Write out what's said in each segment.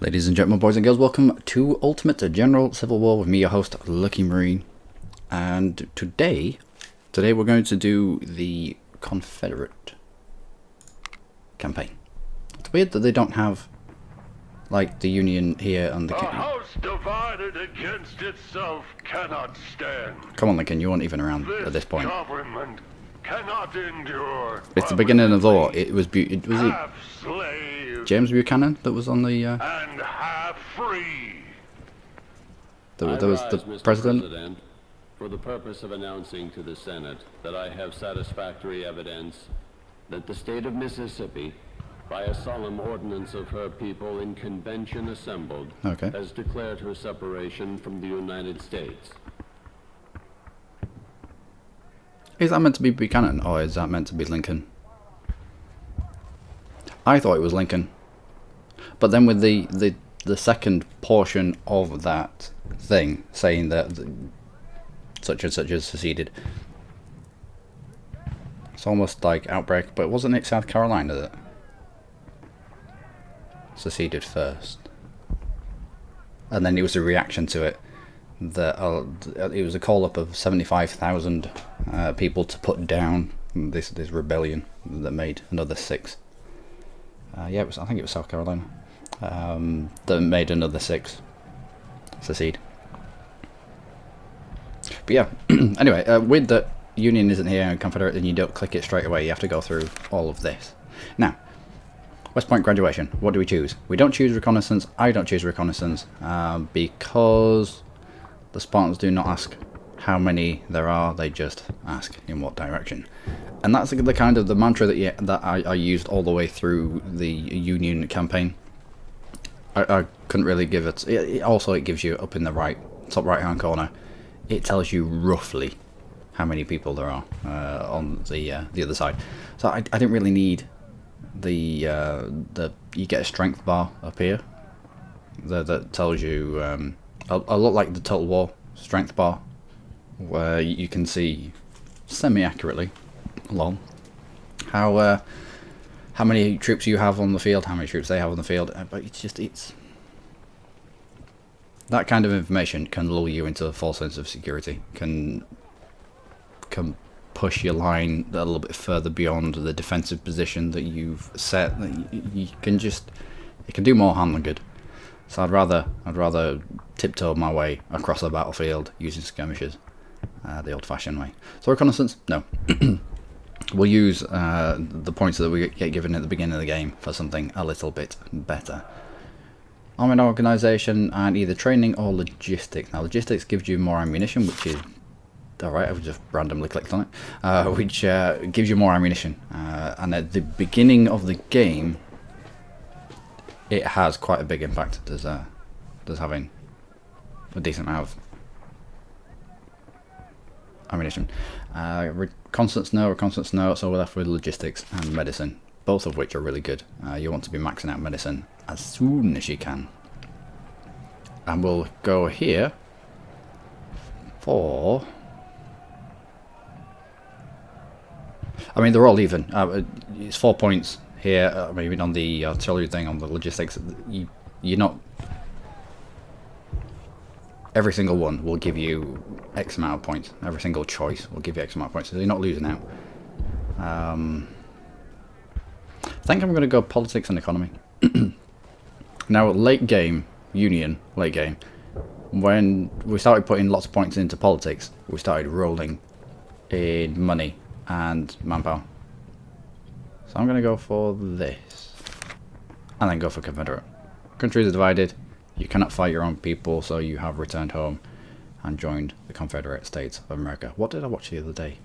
Ladies and gentlemen, boys and girls, welcome to Ultimate General Civil War with me, your host, Luckymarine. And today we're going to do the Confederate campaign. It's weird that they don't have, like, the Union here and the... A house divided against itself cannot stand. Come on, Lincoln, you weren't even around at this point. Government cannot endure. It's the beginning of the war. It was half slave James Buchanan that was on the... and half free. There was the Mr. president. For the purpose of announcing to the Senate that I have satisfactory evidence that the state of Mississippi, by a solemn ordinance of her people in convention assembled, Okay. has declared her separation from the United States. Is that meant to be Buchanan, or is that meant to be Lincoln? I thought it was Lincoln. But then with the second portion of that thing, saying that such and such has seceded, it's almost like Outbreak, but wasn't it South Carolina that seceded first? And then it was a reaction to it. That it was a call-up of 75,000 people to put down this rebellion that made another 6. Yeah, I think it was South Carolina that made another 6 secede. But yeah, anyway, with the Union isn't here and Confederate, then you don't click it straight away. You have to go through all of this. Now, West Point graduation. What do we choose? We don't choose reconnaissance. I don't choose reconnaissance because the Spartans do not ask how many there are, they just ask in what direction. And that's the kind of the mantra that I used all the way through the Union campaign. I couldn't really give it. Also, it gives you up in the top right hand corner. It tells you roughly how many people there are on the other side. So I didn't really need the you get a strength bar up here that tells you a lot like the Total War strength bar, where you can see semi-accurately along how many troops you have on the field, how many troops they have on the field. But it's that kind of information can lull you into a false sense of security, can push your line a little bit further beyond the defensive position that you've set. It can do more harm than good. So I'd rather tiptoe my way across the battlefield using skirmishes, the old-fashioned way. So reconnaissance, no. We'll use the points that we get given at the beginning of the game for something a little bit better. Army organisation and either training or logistics. Now logistics gives you more ammunition, which is alright. I've just randomly clicked on it, which gives you more ammunition. And at the beginning of the game, it has quite a big impact. Does having a decent amount of ammunition. Reconnaissance no, so we're left with logistics and medicine, both of which are really good. You want to be maxing out medicine as soon as you can. And we'll go here for... I mean, they're all even. It's 4 points here. Maybe on the artillery thing, on the logistics, you're not... Every single one will give you X amount of points. Every single choice will give you X amount of points, so you're not losing out. I think I'm going to go politics and economy. Now, late game, Union, late game, when we started putting lots of points into politics, we started rolling in money and manpower. So I'm going to go for this. And then go for Confederate. Countries are divided. You cannot fight your own people, so you have returned home and joined the Confederate States of America. What did I watch the other day?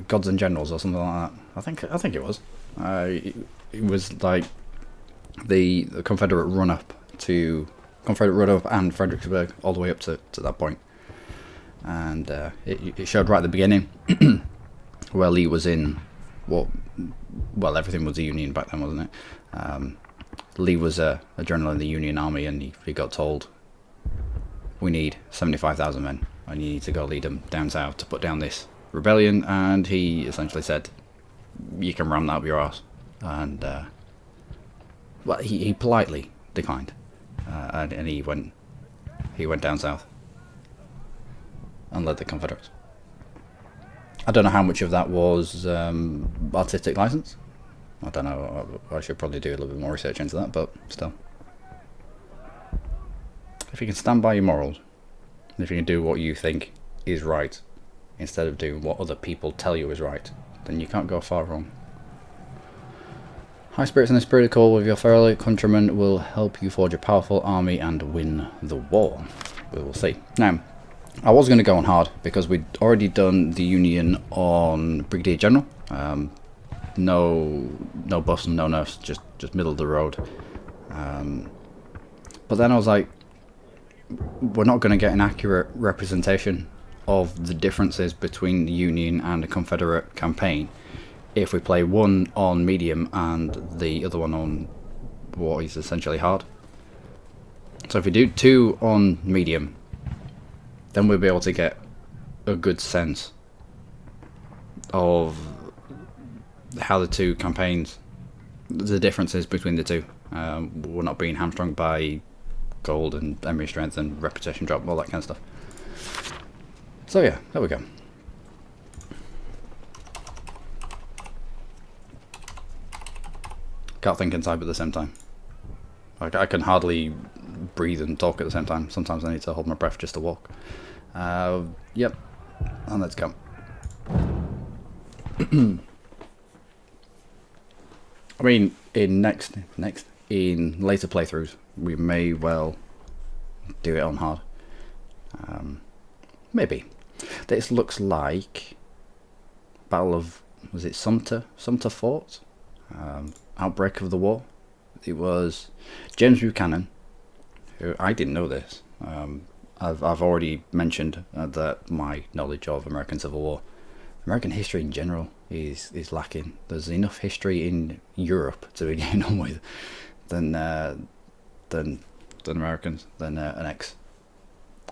Gods and Generals or something like that. I think it was. It was like the Confederate run-up and Fredericksburg, all the way up to that point. And it showed right at the beginning where Lee was in well, everything was the Union back then, wasn't it? Lee was a general in the Union Army, and he got told, we need 75,000 men, and you need to go lead them down south to put down this rebellion. And he essentially said, you can ram that up your arse. And well, he politely declined, and he went down south and led the Confederates. I don't know how much of that was artistic license. I don't know. I should probably do a little bit more research into that, but still. If you can stand by your morals, if you can do what you think is right, instead of doing what other people tell you is right, then you can't go far wrong. High spirits and a spirit of call with your fellow countrymen will help you forge a powerful army and win the war. We will see. Now, I was going to go on hard because we'd already done the Union on Brigadier General. No buffs and no nerfs, just middle of the road. But then I was like, we're not going to get an accurate representation of the differences between the Union and the Confederate campaign if we play one on medium and the other one on what is essentially hard. So if we do two on medium, then we'll be able to get a good sense of how the two campaigns, the differences between the two. We're not being hamstrung by gold and enemy strength and reputation drop, all that kind of stuff. So yeah, there we go. Can't think inside at the same time. Like, I can hardly breathe and talk at the same time. Sometimes I need to hold my breath just to walk. Yep, and let's go. I mean, in in later playthroughs, we may well do it on hard. Maybe. This looks like Battle of, was it Sumter Fort? Outbreak of the war. It was James Buchanan, who, I didn't know this. I've already mentioned that my knowledge of American Civil War, American history in general, is lacking. There's enough history in Europe to begin on with than Americans, than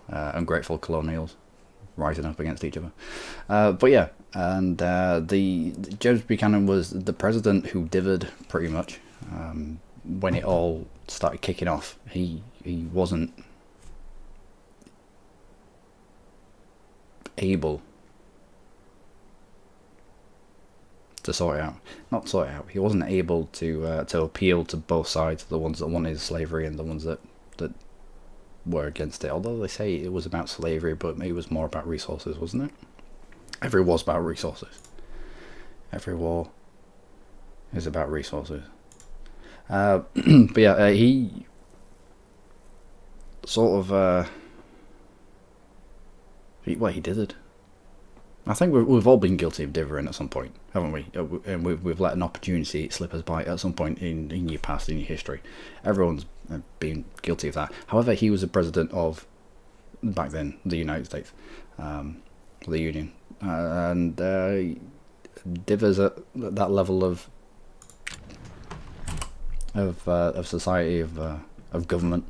ungrateful colonials rising up against each other. But yeah, and the James Buchanan was the president who dithered pretty much when it all started kicking off. He wasn't able to sort it out. Not sort it out. He wasn't able to appeal to both sides, the ones that wanted slavery and the ones that were against it. Although they say it was about slavery, but maybe it was more about resources, wasn't it? Every war's about resources. Every war is about resources. But yeah, he sort of he did it. I think we've all been guilty of dithering at some point, haven't we? And we've let an opportunity slip us by at some point in your past, in your history. Everyone's been guilty of that. However, he was the president of, back then, the United States, the Union, and dithers at that level of society, of government.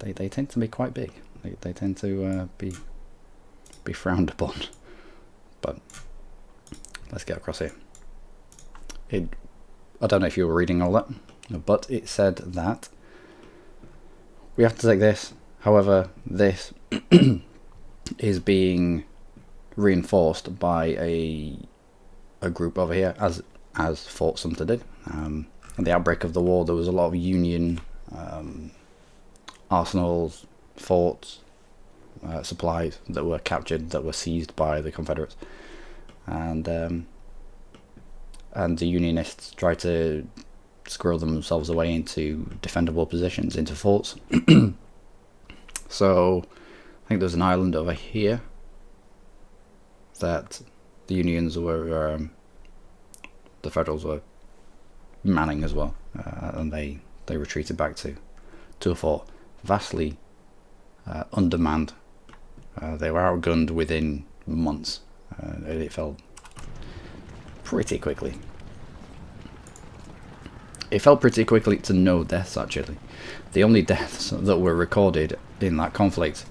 They tend to be quite big. They tend to be frowned upon. But let's get across here. I don't know if you were reading all that, but it said that we have to take this. However, this is being reinforced by a group over here, as Fort Sumter did. At the outbreak of the war, there was a lot of Union arsenals, forts, supplies that were captured, that were seized by the Confederates, and the Unionists tried to squirrel themselves away into defendable positions, into forts. So I think there's an island over here that the Unions were, the Federals were manning as well, and they retreated back to a fort, vastly undermanned. They were outgunned within months, and it fell pretty quickly. It fell pretty quickly to no deaths, actually. The only deaths that were recorded in that conflict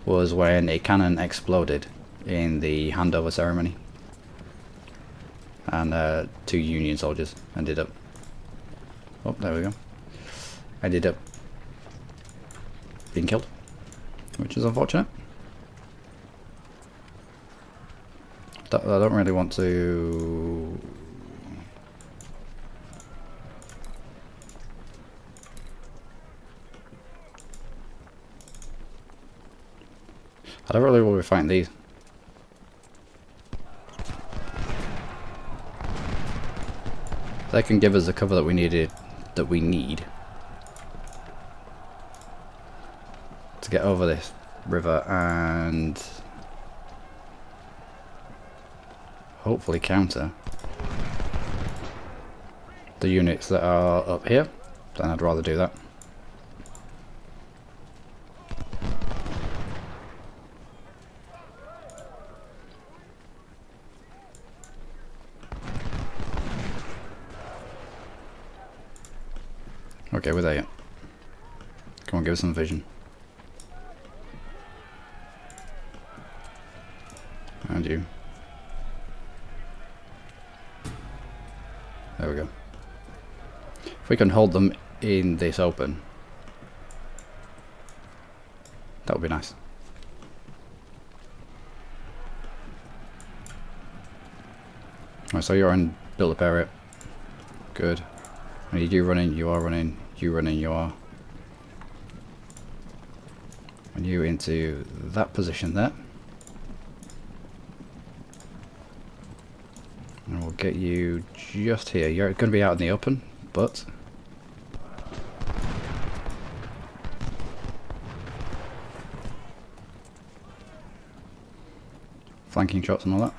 was when a cannon exploded in the handover ceremony. and 2 Union soldiers ended up. Oh, there we go. Ended up being killed, which is unfortunate. I don't really want to. I don't really want to be fighting these. They can give us the cover that we need to get over this river and hopefully counter the units that are up here. Then I'd rather do that. Okay, we're there yet. Come on, give us some vision. And you. There we go. If we can hold them in this open, that would be nice. Right, so you're in build-up area. Good. I need you running, you are running, you running, you are. And you into that position there. And we'll get you just here. You're going to be out in the open, but flanking shots and all that.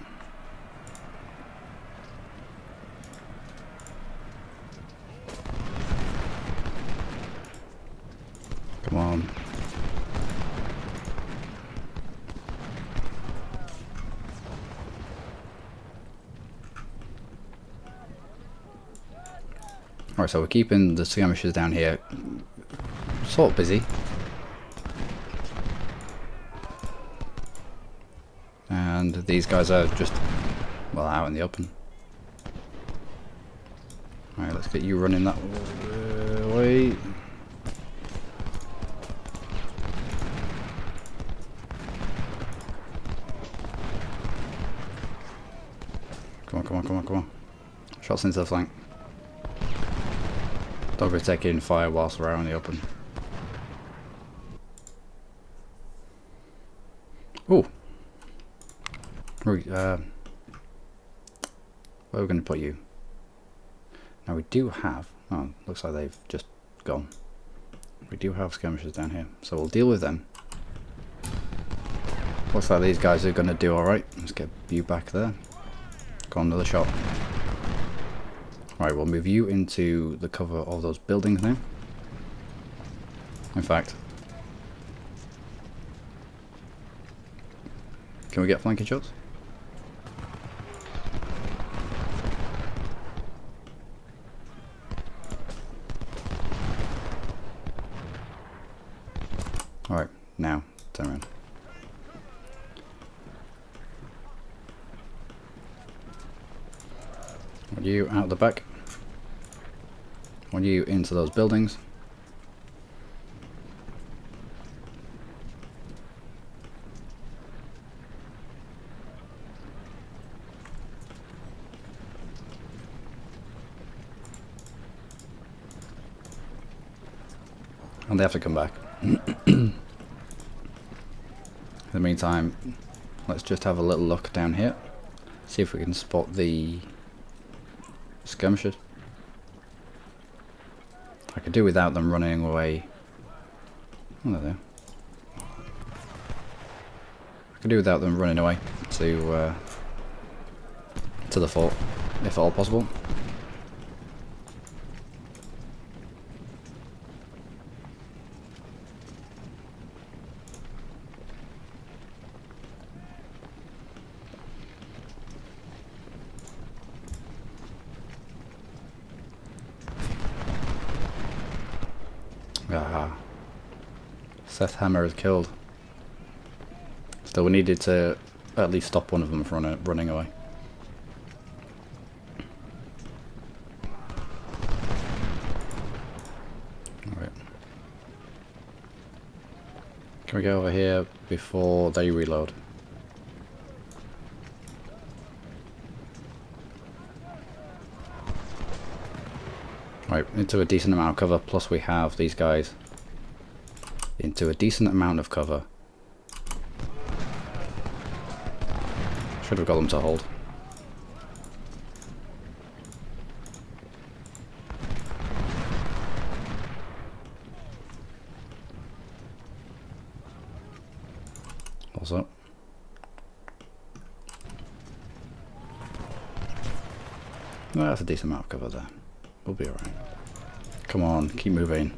Come on. Alright, so we're keeping the skirmishers down here sort of busy. And these guys are just, well, out in the open. Alright, let's get you running that way. Come on, come on, come on, come on. Shots into the flank. Don't be taking fire whilst we're out in the open. Ooh. Where are we going to put you? Now we do have... Oh, looks like they've just gone. We do have skirmishers down here, so we'll deal with them. Looks like these guys are going to do alright. Let's get you back there. Go on, another shot. Right, we'll move you into the cover of those buildings now. In fact, can we get flanking shots? Alright, now, turn around. Want you out the back. Want you into those buildings. And they have to come back. In the meantime, let's just have a little look down here. See if we can spot the skirmishers. I could do without them running away. Oh, there they are. I could do without them running away to the fort, if at all possible. Ah, Seth Hammer is killed. Still, we needed to at least stop one of them from running away. Can we go over here before they reload? Right, into a decent amount of cover, plus we have these guys into a decent amount of cover. Should have got them to hold. Also, well, that's a decent amount of cover there. We'll be alright. Come on, keep moving.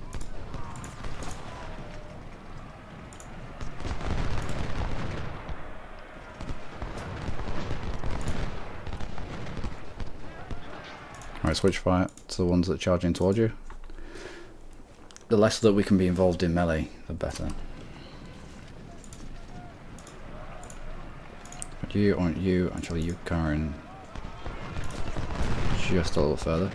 Alright, switch fire to the ones that are charging towards you. The less that we can be involved in melee, the better. But you, aren't you? Actually, you carrying just a little further.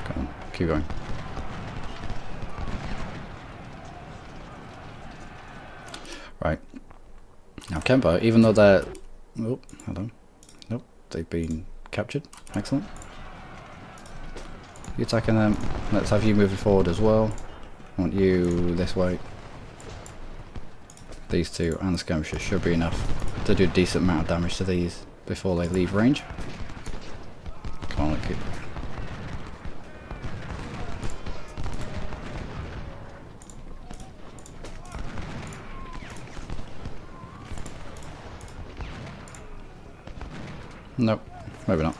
Come on, keep going. Right. Now Kempo, even though they're... Oh, hold on. Nope, they've been captured. Excellent. You attacking them. Let's have you moving forward as well. I want you this way. These two and the skirmishers should be enough to do a decent amount of damage to these before they leave range. Come on, let's keep... Nope, maybe not.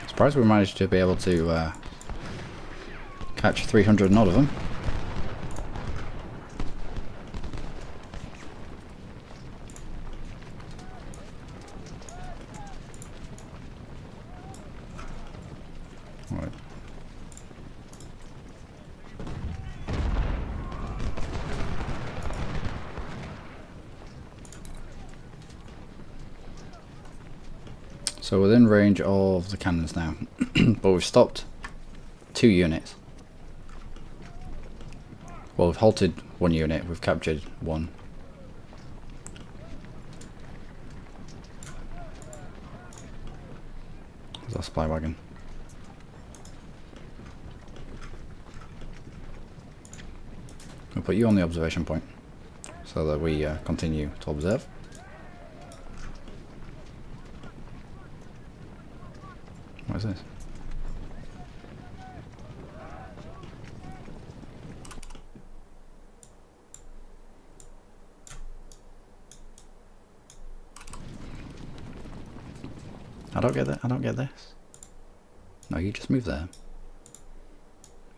Surprised we managed to be able to catch 300 odd of them. Right. So within range of the cannons now, but we've stopped 2 units. Well, we've halted 1 unit, we've captured 1. There's our supply wagon. We'll put you on the observation point so that we continue to observe. What is this? I don't get that. I don't get this. No, you just move there.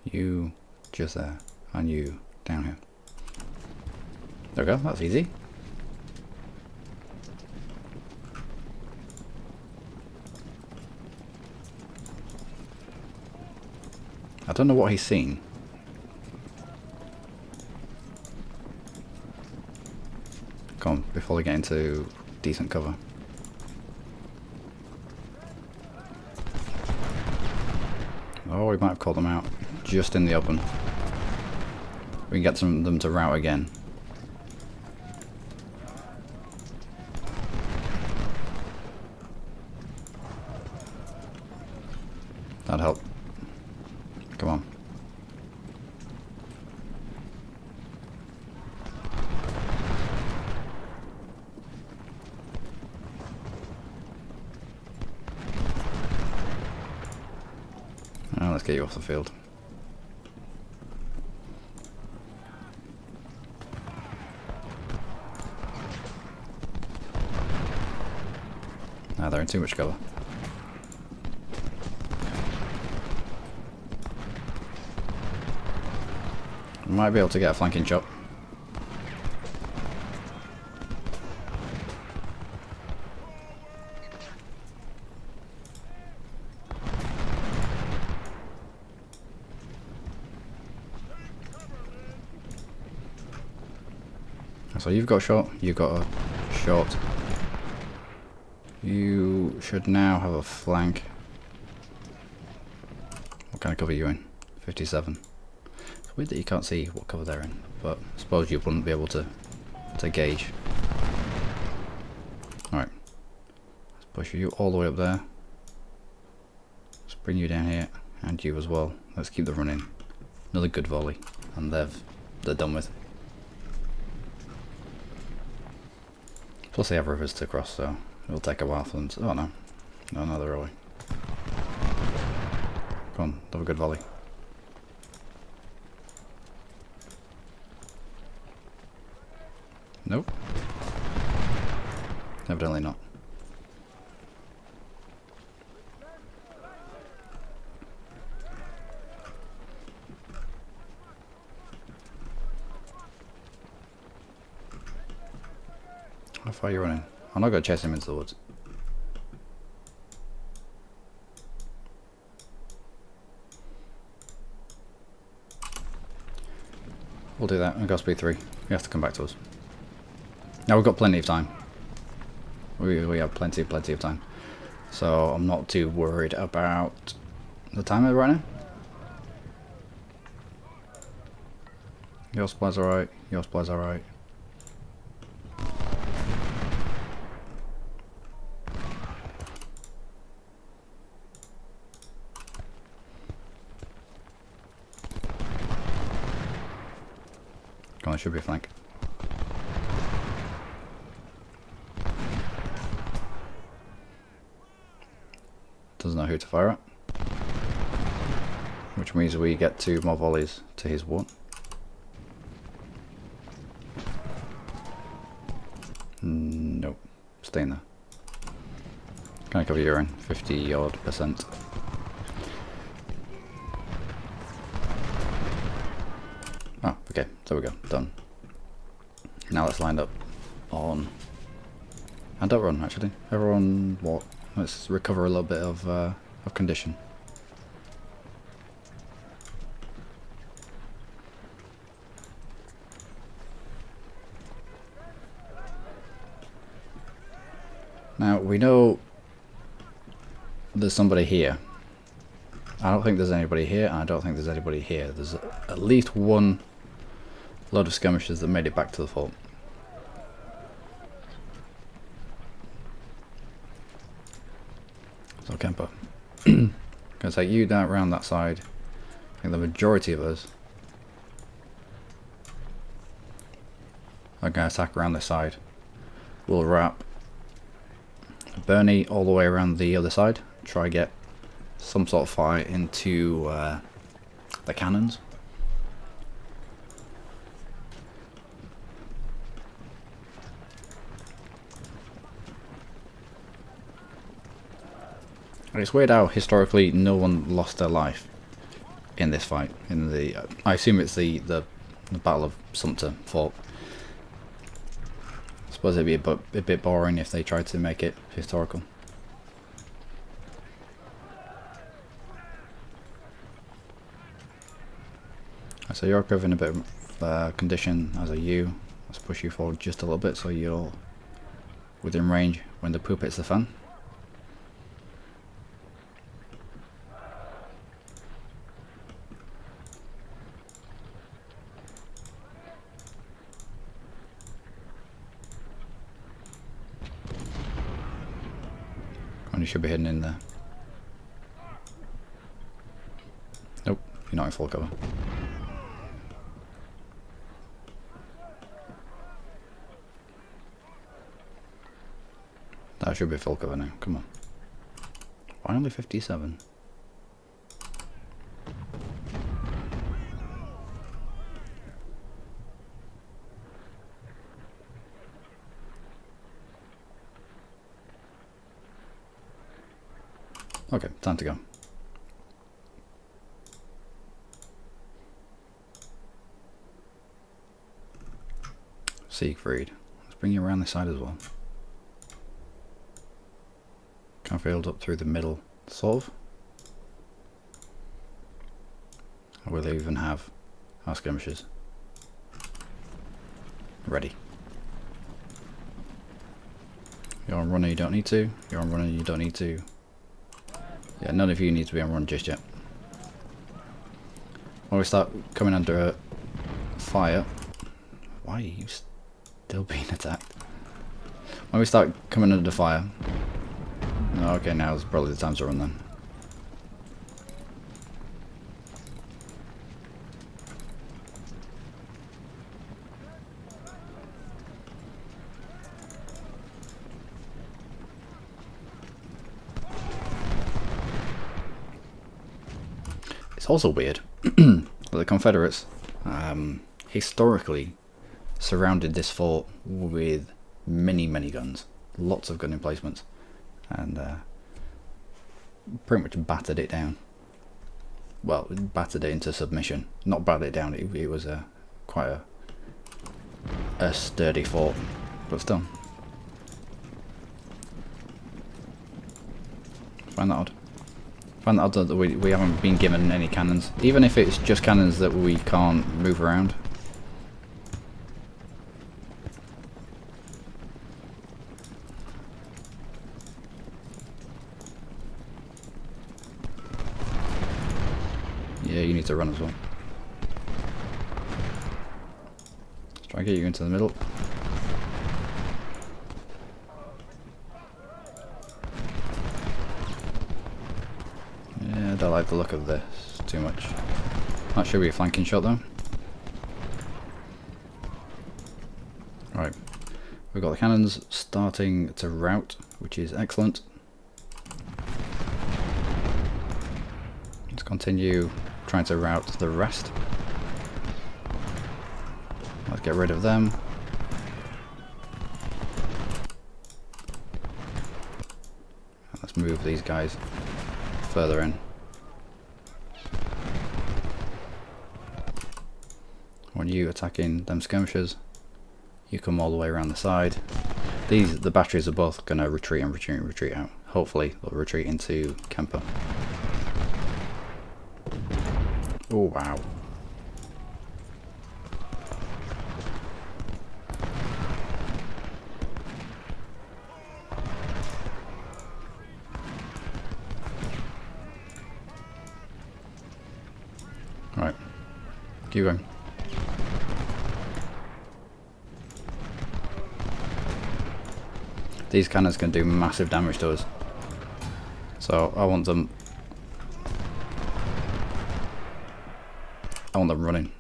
You just there. And you down here. There we go. That's easy. I don't know what he's seen. Come on, before they get into decent cover. Oh, we might have called them out just in the open. We can get some of them to rout again. That'd help. Come on. Now let's get you off the field. Now they're in too much cover. Might be able to get a flanking chop. So you've got short, you've got a short. You should now have a flank. What kind of cover are you in? 57. It's weird that you can't see what cover they're in, but I suppose you wouldn't be able to gauge. Alright. Let's push you all the way up there. Let's bring you down here, and you as well. Let's keep the running. Another good volley, and they're done with. Plus they have rivers to cross, so it'll take a while for them to... Oh no. No, they're away. Come on, have a good volley. Nope. Evidently not. How far are you running? I'm not going to chase him into the woods. We'll do that. We've got speed 3. You have to come back to us. Now we've got plenty of time. We have plenty of time. So I'm not too worried about the timer right now. Your supplies alright. Your supplies alright. Come on, there should be a flank. Doesn't know who to fire at. Which means we get 2 more volleys to his 1. Nope. Stay in there. Can I cover your in? 50 odd %. Oh, okay. There we go. Done. Now let's line up on... And don't run, actually. Everyone walk. Let's recover a little bit of condition. Now, we know there's somebody here. I don't think there's anybody here, and I don't think there's anybody here. There's at least one load of skirmishers that made it back to the fort. So Kemper, gonna take you down around that side. I think the majority of us are gonna attack around this side. We'll wrap Bernie all the way around the other side. Try get some sort of fire into the cannons. And it's weird how historically no one lost their life in this fight. In the, I assume it's the Battle of Sumter fort. I suppose it'd be a bit boring if they tried to make it historical. So you're in a bit of condition, as are you. Let's push you forward just a little bit so you're within range when the poop hits the fan. And you should be hidden in there. Nope, you're not in full cover. That should be full cover now, come on. Why only 57? Okay, time to go. Siegfried. Let's bring you around this side as well. Confederate up through the middle, sort of. We'll even have our skirmishers ready. You're on runner, you don't need to. You're on runner, you don't need to. Yeah, none of you need to be on run just yet. When we start coming under fire... Why are you still being attacked? When we start coming under fire... Oh, okay, now's probably the time to run then. It's also weird that the Confederates historically surrounded this fort with many guns, lots of gun emplacements, and pretty much battered it down. Well, battered it into submission. Not battered it down, it was quite a sturdy fort, but still. Find that odd. Find that odd that we haven't been given any cannons, even if it's just cannons that we can't move around. Yeah, you need to run as well. Let's try and get you into the middle. Yeah, I don't like the look of this too much. That should be a flanking shot though. Right, we've got the cannons starting to rout, which is excellent. Let's continue trying to rout the rest. Let's get rid of them. Let's move these guys further in. When you attacking them skirmishers, you come all the way around the side. The batteries are both going to retreat and retreat and retreat out. Hopefully they'll retreat into Kemper. Oh wow. Right, keep going. These cannons can do massive damage to us, so I want them running.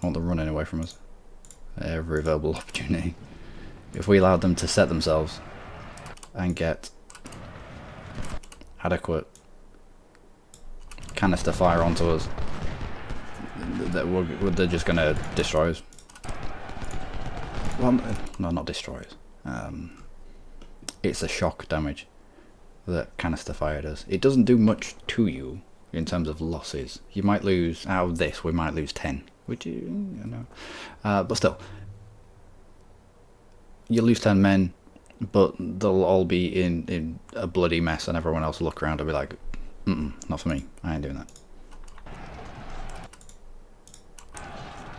I want them running away from us. Every available opportunity. If we allowed them to set themselves and get adequate canister fire onto us, they're just going to destroy us. Well, no, not destroy us. It's a shock damage that canister fire does. It doesn't do much to you in terms of losses. You might lose, out of this, we might lose 10, which you know, but still, you lose 10 men, but they'll all be in a bloody mess, and everyone else will look around and be like, not for me, I ain't doing that.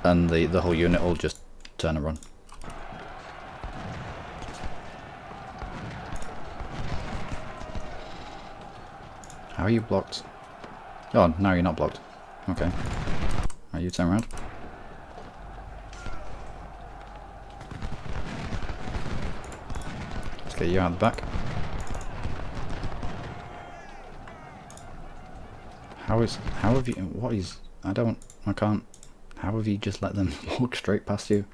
And the whole unit will just turn and run. How are you blocked? Oh, now you're not blocked. Okay. Right, you turn around. Let's get you out the back. How have you, what is, I can't, how have you just let them walk straight past you?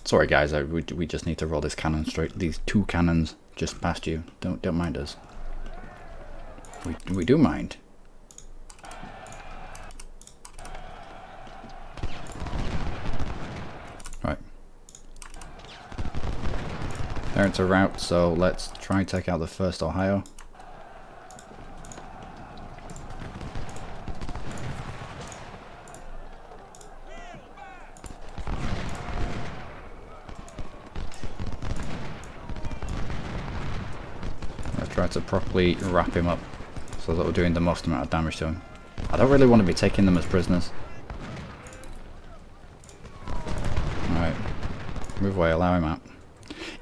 Sorry guys, we just need to roll this cannon straight, these two cannons just past you. Don't mind us. We do mind. Right. They're into route, so let's try and take out the 1st Ohio. Let's try to properly wrap him up so that we're doing the most amount of damage to him. I don't really want to be taking them as prisoners. Alright. Move away, allow him out.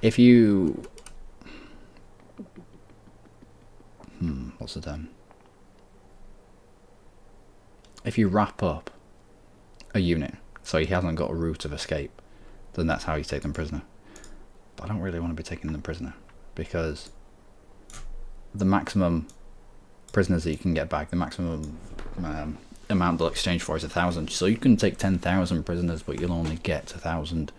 If you... what's the term? If you wrap up a unit so he hasn't got a route of escape, then that's how you take them prisoner. But I don't really want to be taking them prisoner, because the maximum prisoners that you can get back, the maximum amount they'll exchange for is 1,000. So you can take 10,000 prisoners, but you'll only get 1,000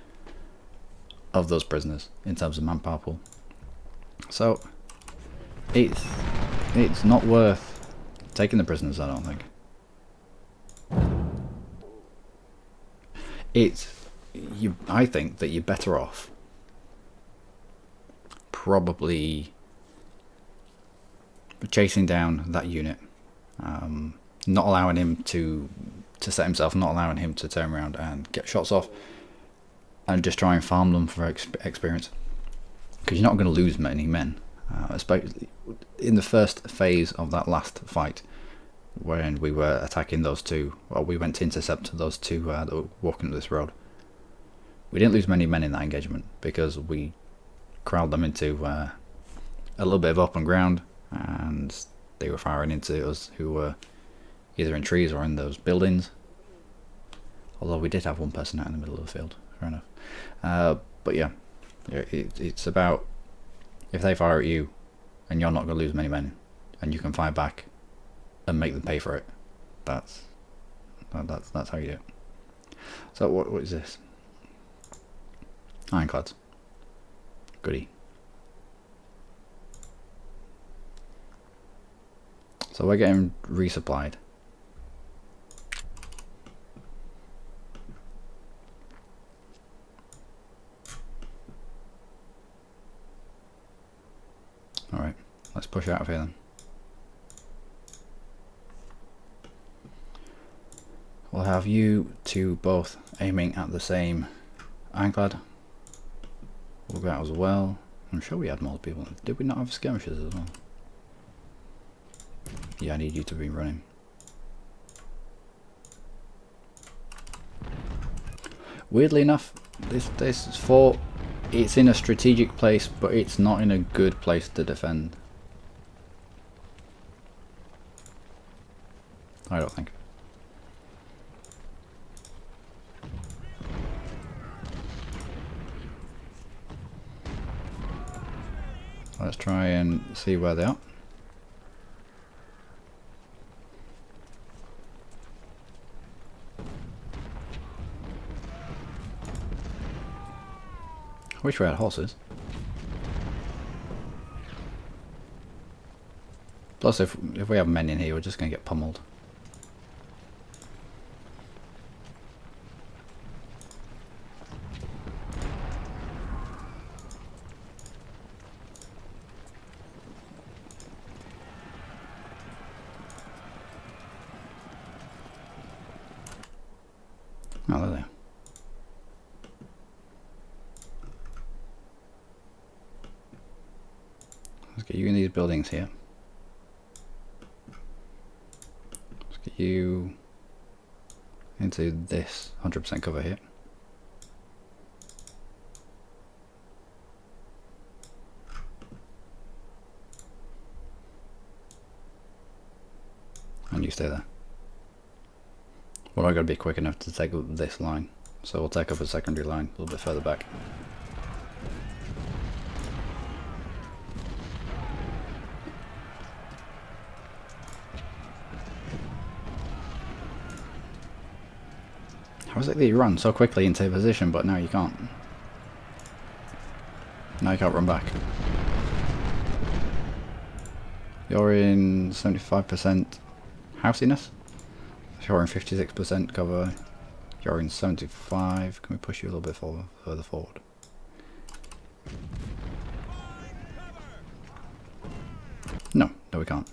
of those prisoners in terms of manpower pool. So it's not worth taking the prisoners, I don't think. I think that you're better off probably chasing down that unit, not allowing him to set himself, not allowing him to turn around and get shots off, and just try and farm them for experience, because you're not going to lose many men, especially in the first phase of that last fight when we were attacking those two. Well, we went to intercept those two that were walking up this road. We didn't lose many men in that engagement because we crowded them into a little bit of open ground, and they were firing into us who were either in trees or in those buildings. Although we did have one person out in the middle of the field, fair enough. But yeah, it's about, if they fire at you and you're not going to lose many men, and you can fire back and make them pay for it, that's how you do it. So what is this? Ironclads. Goody. So we're getting resupplied. Alright, let's push out of here then. We'll have you two both aiming at the same ironclad. We'll go out as well. I'm sure we had more people. Did we not have skirmishes as well? Yeah, I need you to be running. Weirdly enough, this fort, it's in a strategic place, but it's not in a good place to defend. I don't think. Let's try and see where they are. I wish we had horses. Plus, if we have men in here, we're just going to get pummeled. Oh, there they are. Let's get you in these buildings here. Let's get you into this 100% cover here. And you stay there. We're not going to be quick enough to take up this line, so we'll take up a secondary line a little bit further back. How is it that you run so quickly into position, but now you can't? Now you can't run back. You're in 75% housiness. You're in 56% cover. You're in 75. Can we push you a little bit further forward? No, we can't.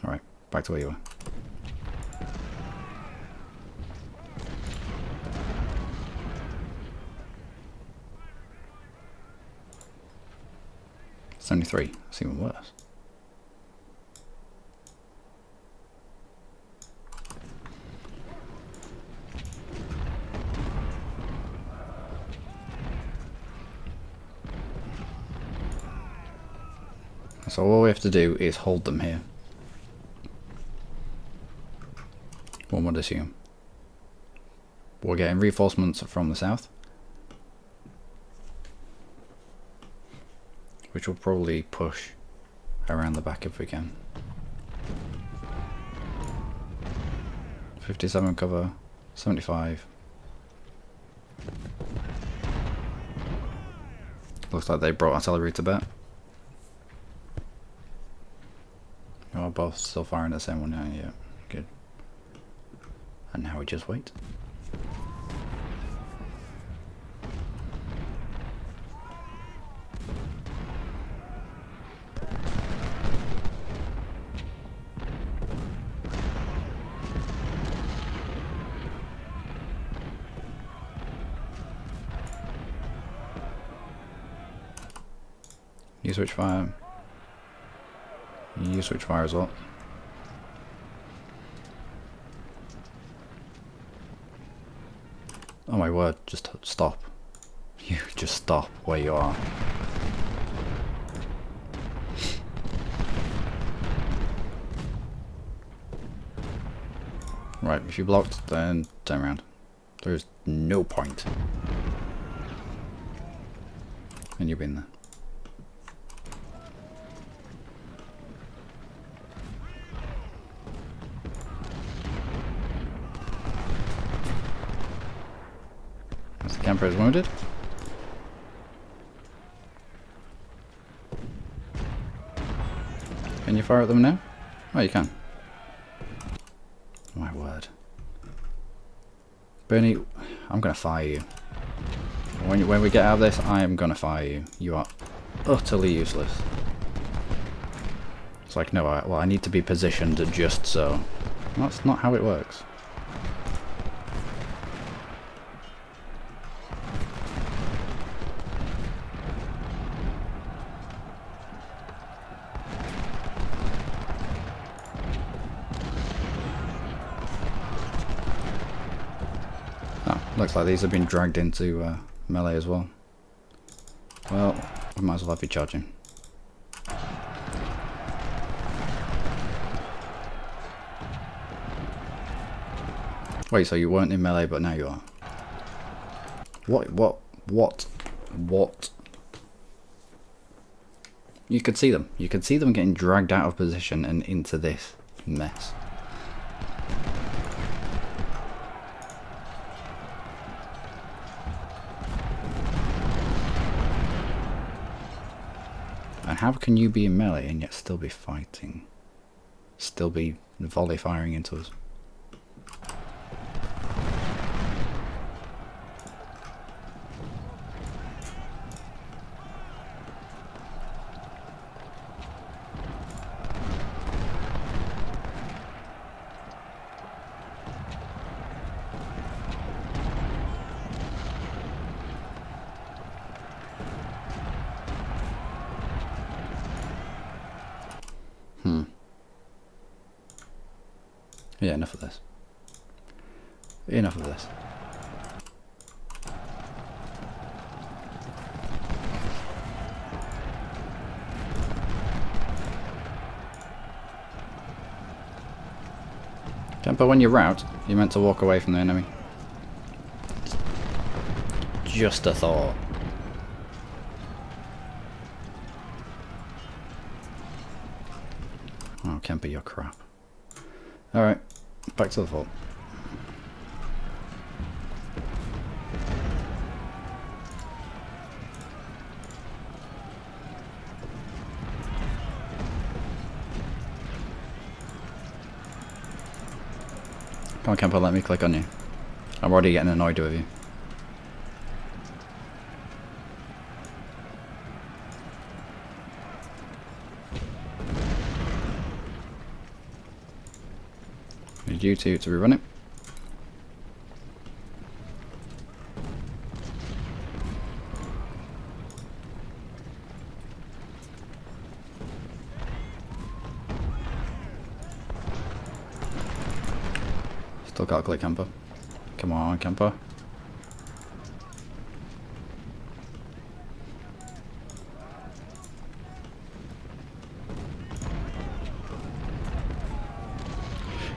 Alright, back to where you were. It's only 3. It's even worse. So all we have to do is hold them here. One would assume. We're getting reinforcements from the south, which will probably push around the back if we can. 57 cover, 75. Looks like they brought artillery to bear. Oh, we're both still firing the same one now, yeah, good. And now we just wait. You switch fire. You switch fire as well. Oh my word, just stop. You just stop where you are. Right, if you blocked, then turn around. There's no point. And you've been there. Camper is wounded. Can you fire at them now? Oh, you can. My word. Bernie, I'm gonna fire you. When we get out of this, I am gonna fire you. You are utterly useless. It's like, no, well, I need to be positioned just so. That's not how it works. Looks like these have been dragged into melee as well. Well, we might as well have you charging. Wait, so you weren't in melee but now you are? What? You could see them. You could see them getting dragged out of position and into this mess. And how can you be in melee and yet still be fighting? Still be volley firing into us? Yeah, enough of this. Enough of this. Kemper, when you rout, you're meant to walk away from the enemy. Just a thought. Oh, Kemper, you're crap. Alright, back to the vault. Come on, Kemper, let me click on you. I'm already getting annoyed with you. Need you two to rerun it. Still got to click Kemper. Come on, Kemper.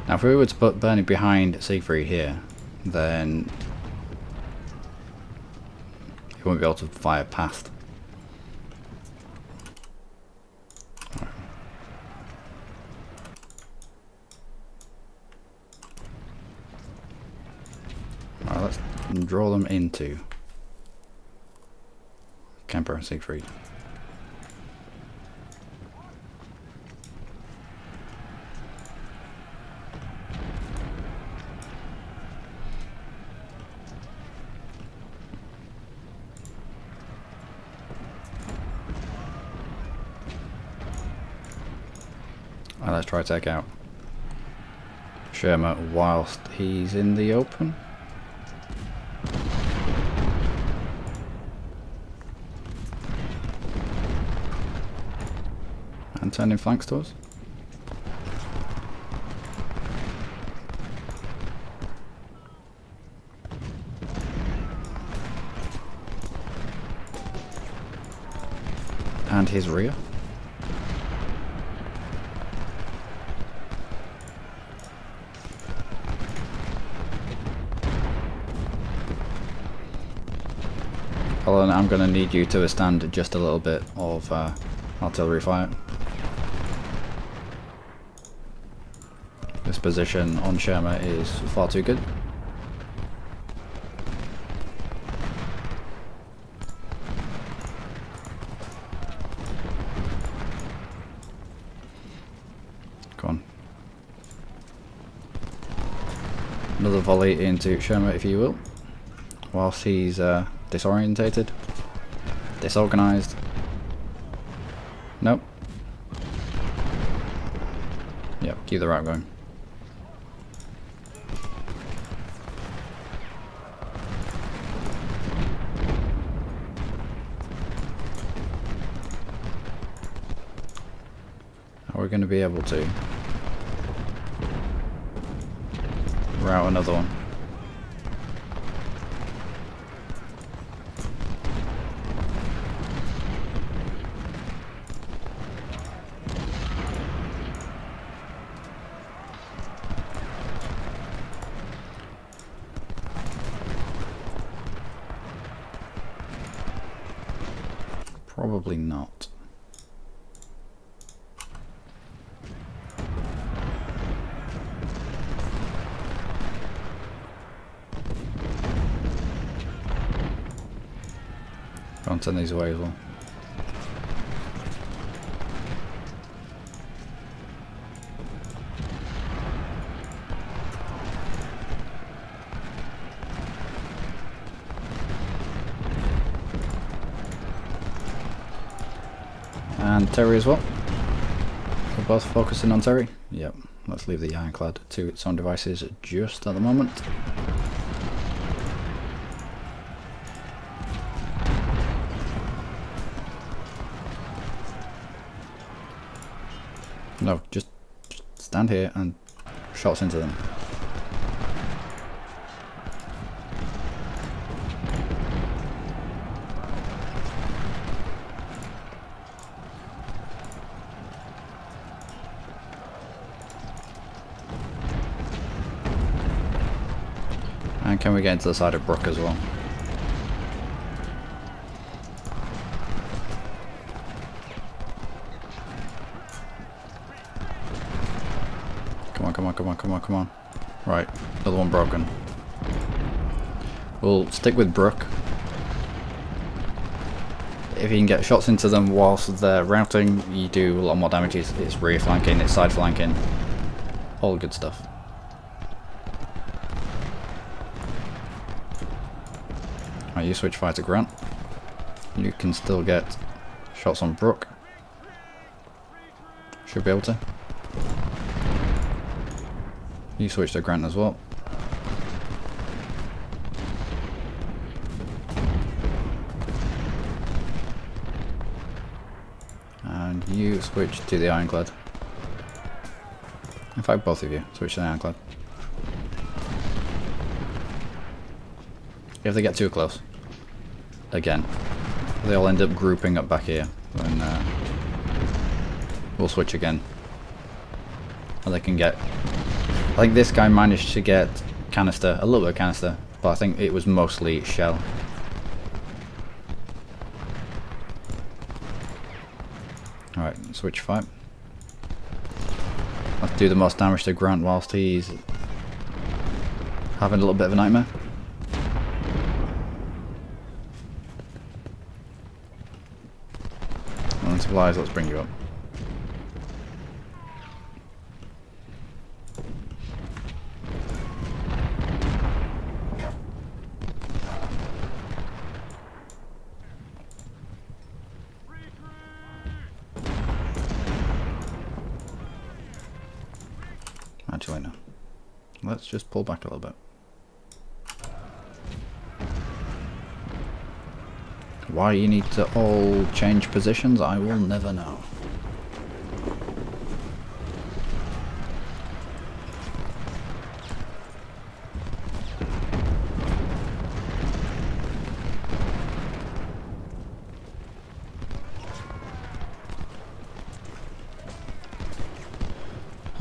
Now if we were to put Bernie behind Siegfried here, then he won't be able to fire past. Alright, let's draw them into Kemper and Siegfried. Let's try to take out Sherma whilst he's in the open. And turning flanks to us. And his rear. Well, I'm going to need you to withstand just a little bit of artillery fire. This position on Sherma is far too good. Come on. Another volley into Sherma, if you will, whilst he's disorientated, disorganized. Nope. Yep, keep the route going. Are we going to be able to route another one? Probably not. Go on, turn these away as well. And Terry as well. We're both focusing on Terry. Yep, let's leave the Ironclad to its own devices just at the moment. No, just stand here and shots into them. And can we get into the side of Brook as well? Come on, come on, come on, come on, come on. Right, another one broken. We'll stick with Brook. If you can get shots into them whilst they're routing, you do a lot more damage. It's rear flanking, it's side flanking. All good stuff. Right, you switch fire to Grant. You can still get shots on Brook. Should be able to. You switch to Grant as well. And you switch to the Ironclad. In fact, both of you switch to the Ironclad. If they get too close, again, they all end up grouping up back here, and we'll switch again. And they can get I think this guy managed to get canister, a little bit of canister, but I think it was mostly shell. Alright, switch fight. Let's do the most damage to Grant whilst he's having a little bit of a nightmare. And supplies, let's bring you up. Actually, no. Let's just pull back a little bit. Why you need to all change positions, I will never know.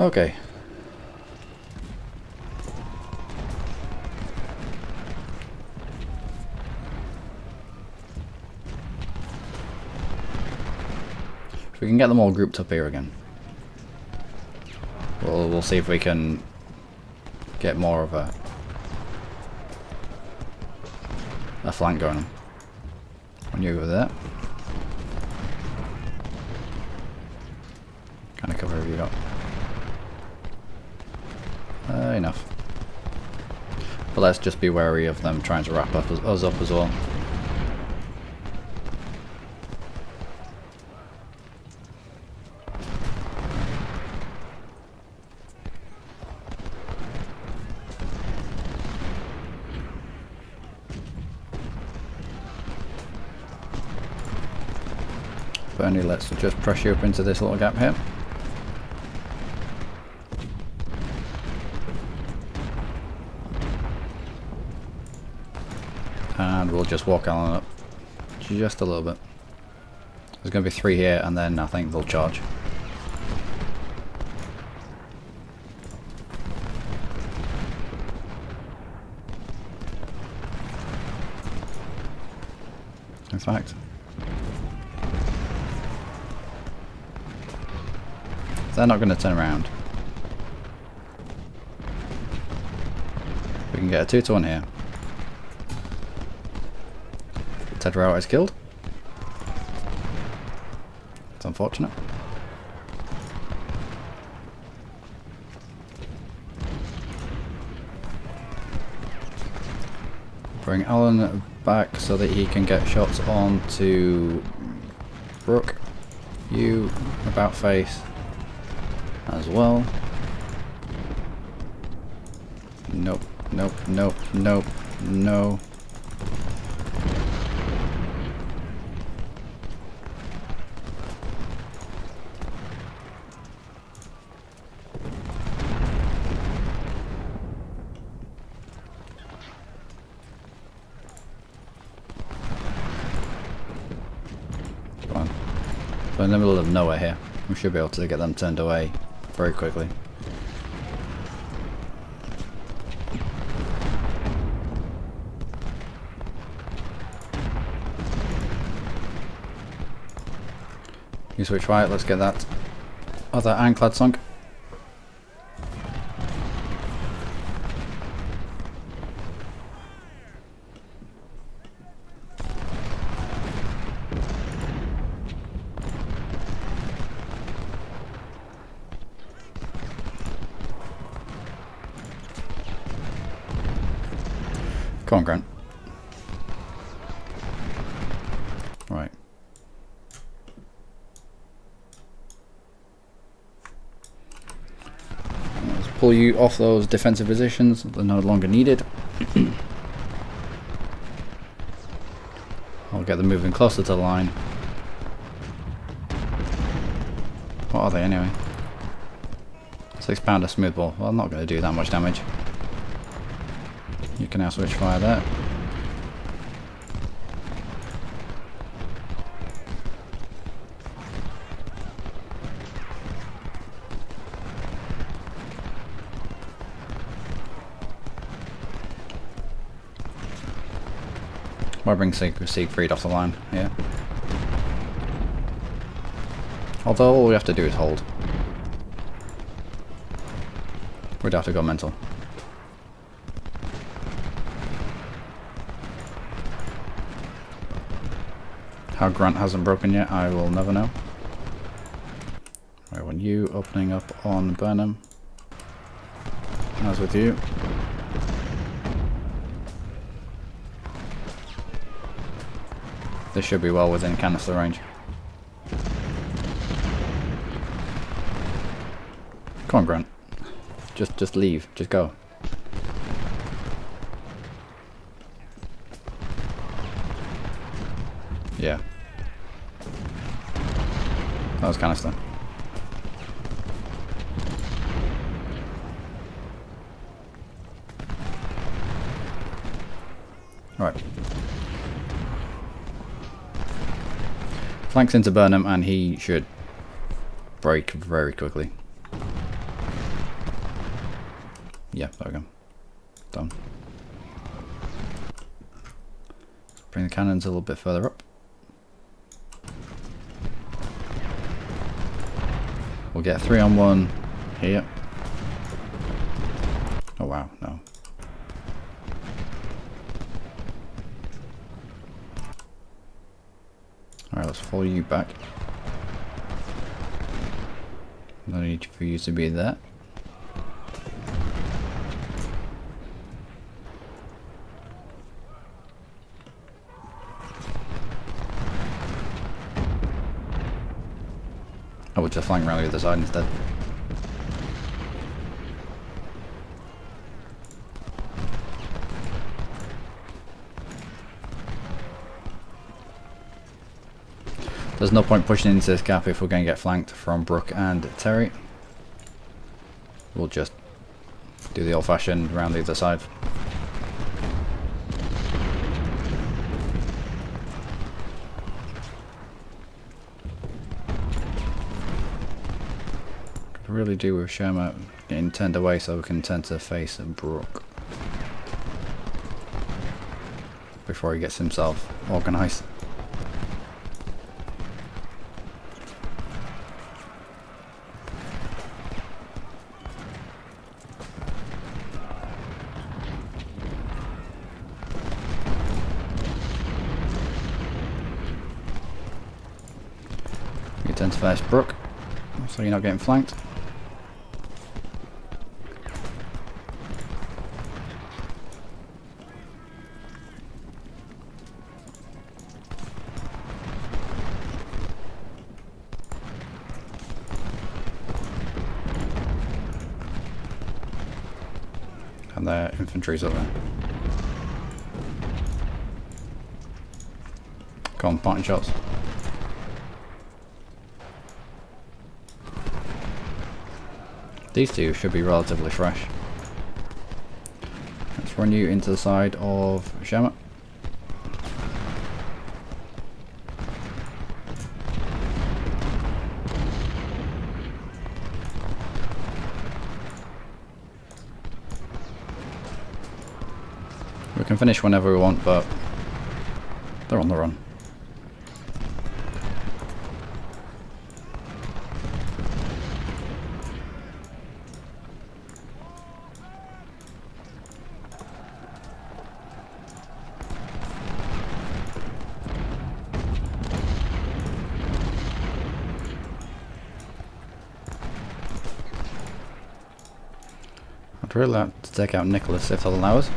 Okay. We can get them all grouped up here again. We'll see if we can get more of a flank going on you over there. Kind of cover have you got? Enough. But let's just be wary of them trying to wrap us up as well. Bernie, let's just press you up into this little gap here. And we'll just walk Alan up just a little bit. There's going to be 3 here, and then I think they'll charge. In fact, they're not going to turn around. We can get a 2-to-1 here. Ted Rauer is killed. It's unfortunate. Bring Alan back so that he can get shots onto Brooke. You about face as well. Nope, nope, nope, nope, no. We're in the middle of nowhere here. We should be able to get them turned away very quickly. You switch right, let's get that other ironclad sunk. Come on, Grant. Right. Let's pull you off those defensive positions. They're no longer needed. I'll get them moving closer to the line. What are they anyway? 6-pounder smoothball. Well, I'm not going to do that much damage. You can now switch fire there. Why bring Siegfried off the line? Yeah. Although all we have to do is hold. We'd have to go mental. How Grant hasn't broken yet, I will never know. Right, when you opening up on Burnham. As with you. This should be well within canister range. Come on, Grant. Just leave. Just go. Yeah. That was canister. Alright. Flanks into Burnham and he should break very quickly. Yeah, there we go. Done. Bring the cannons a little bit further up. We'll get 3-on-1 here. Oh wow, no. Alright, let's follow you back. No need for you to be there. I would just flank around the other side instead. There's no point pushing into this gap if we're going to get flanked from Brooke and Terry. We'll just do the old-fashioned around the other side. Could really do with Sherma getting turned away so we can turn to face Brooke before he gets himself organised. You turn to face Brooke so you're not getting flanked. And their infantry's up there. Come on, parting shots. These two should be relatively fresh. Let's run you into the side of Sherma. We can finish whenever we want, but they're on the run. I'd really like to take out Nicholas if they'll allow us.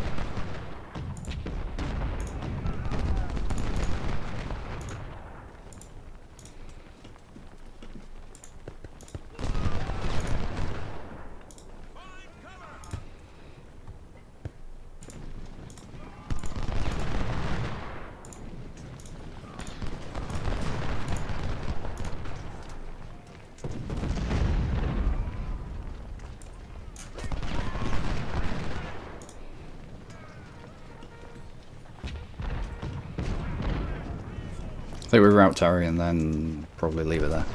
I think we route Terry and then probably leave it there.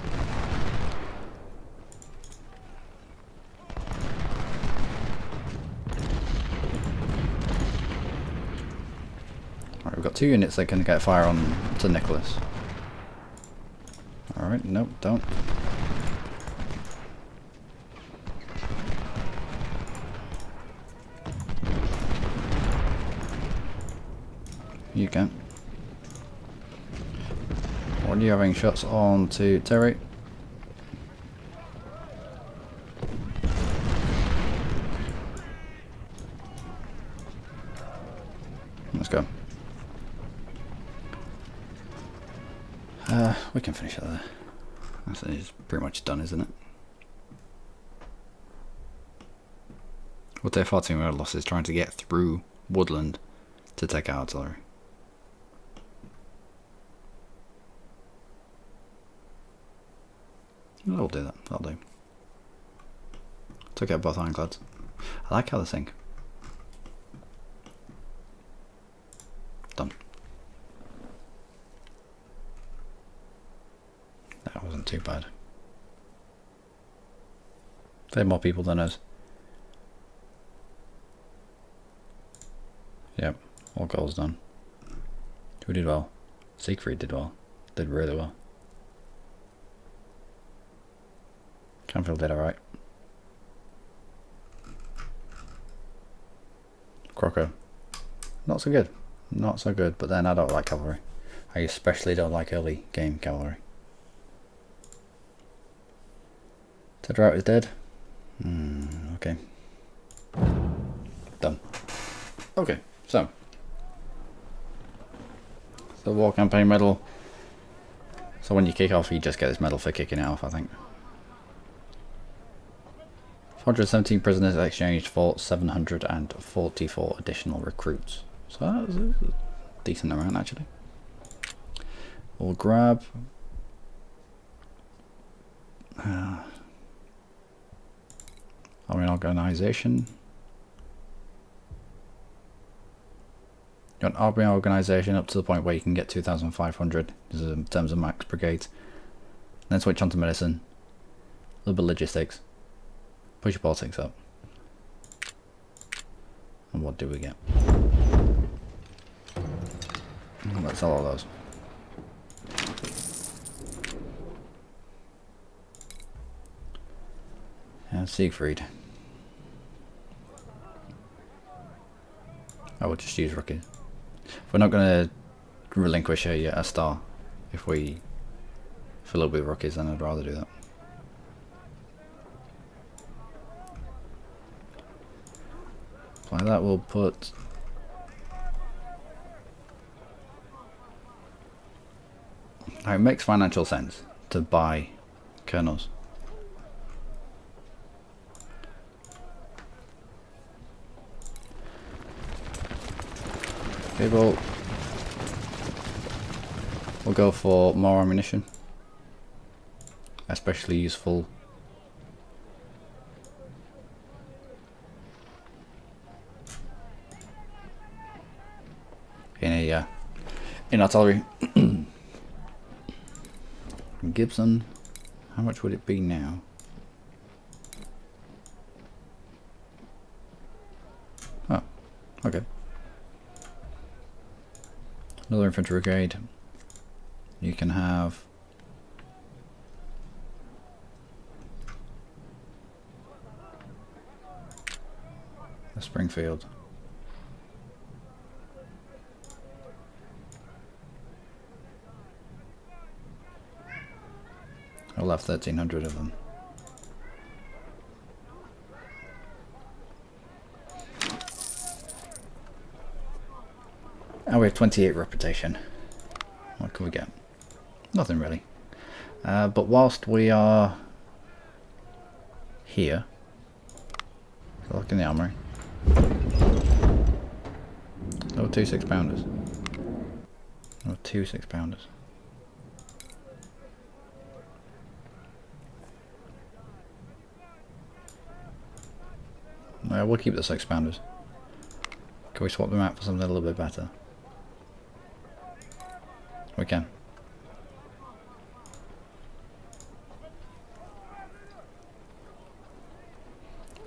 Alright, we've got 2 units that can get fire on to Nicholas. Alright, nope, don't. You can. What are you having shots on to Terry? Let's go. We can finish it there. It's pretty much done, isn't it? We'll take 14 road losses trying to get through woodland to take out artillery. I'll do that. That'll do. Took out both ironclads. I like how they sink. Done. That wasn't too bad. They had more people than us. Yep, all goals done. Who did well? Siegfried did well. Did really well. Canfield did alright. Crocker. Not so good. Not so good, but then I don't like cavalry. I especially don't like early game cavalry. Tedraut is dead. Okay. Done. Okay, so. The war campaign medal. So when you kick off, you just get this medal for kicking it off, I think. 417 prisoners exchanged for 744 additional recruits. So that was a decent amount, actually. We'll grab... army organisation. You want army organisation up to the point where you can get 2,500 in terms of max brigades. Then switch on to medicine. A little bit of logistics. Push your politics up. And what do we get? Let's sell all those. And Siegfried. I will just use rookies. If we're not going to relinquish a star, if we fill up with rookies, then I'd rather do that. Like that, we'll put now, it makes financial sense to buy colonels. Okay, we'll go for more ammunition, especially useful in artillery. Gibson, how much would it be now? Oh, okay. Another infantry brigade. You can have a Springfield. I'll have 1,300 of them. And we have 28 reputation. What can we get? Nothing really. But whilst we are here, look in the armory. Oh, 2 6-pounders. Oh, 2 6-pounders. We'll keep the 6-pounders. Can we swap them out for something a little bit better? We can.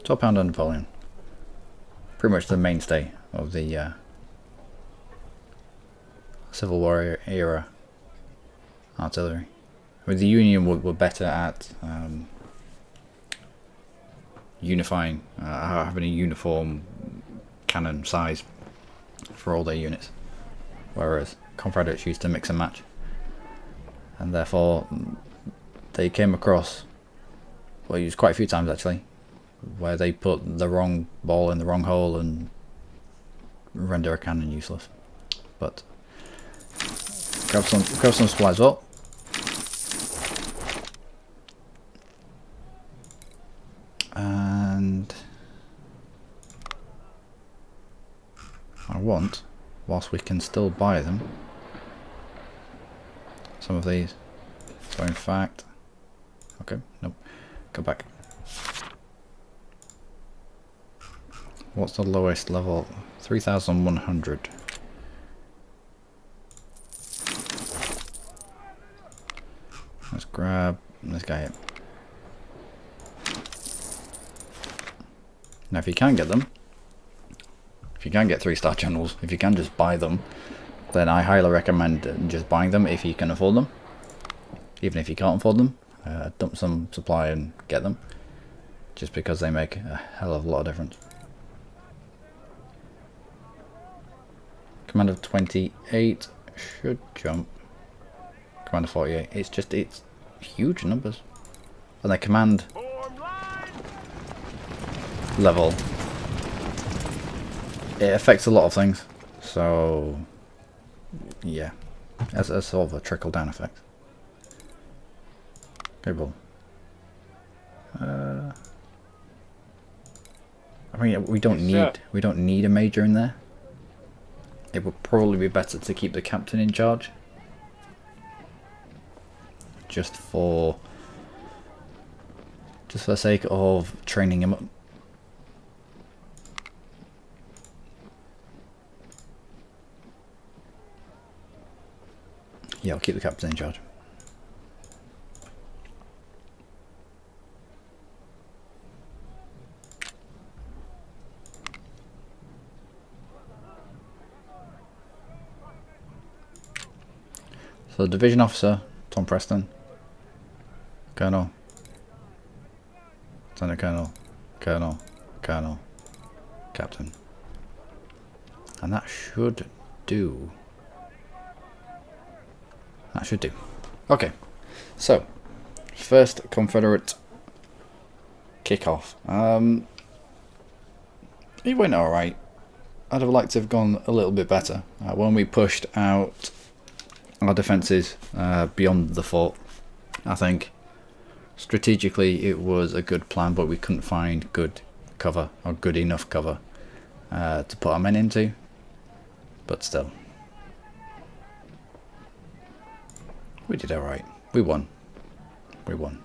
12-pounder Napoleon. Pretty much the mainstay of the Civil War era artillery. I mean, the Union were better at unifying, having a uniform cannon size for all their units, whereas Confederates used to mix and match, and therefore they came across, well, used quite a few times actually, where they put the wrong ball in the wrong hole and render a cannon useless. But grab some supplies up. And I want, whilst we can still buy them, some of these. So in fact, okay, nope, go back. What's the lowest level? 3,100. Let's grab this guy here. Now if you can get them, if you can get 3-star generals, if you can just buy them, then I highly recommend just buying them if you can afford them. Even if you can't afford them, dump some supply and get them, just because they make a hell of a lot of difference. Command of 28 should jump. Command of 48, it's huge numbers. And their command level, it affects a lot of things, so yeah, as sort of a trickle down effect. Okay, well, I mean, we don't need a major in there. It would probably be better to keep the captain in charge, just for the sake of training him up. Yeah, I'll keep the captain in charge. So, division officer, Tom Preston, Colonel, Lieutenant Colonel, Colonel, Colonel, Captain. And that should do. That should do. Okay, so first Confederate kickoff. It went alright. I'd have liked to have gone a little bit better. When we pushed out our defences beyond the fort, I think strategically it was a good plan, but we couldn't find good cover, or good enough cover to put our men into. But still, we did alright. We won. We won.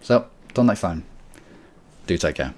So, till next time, do take care.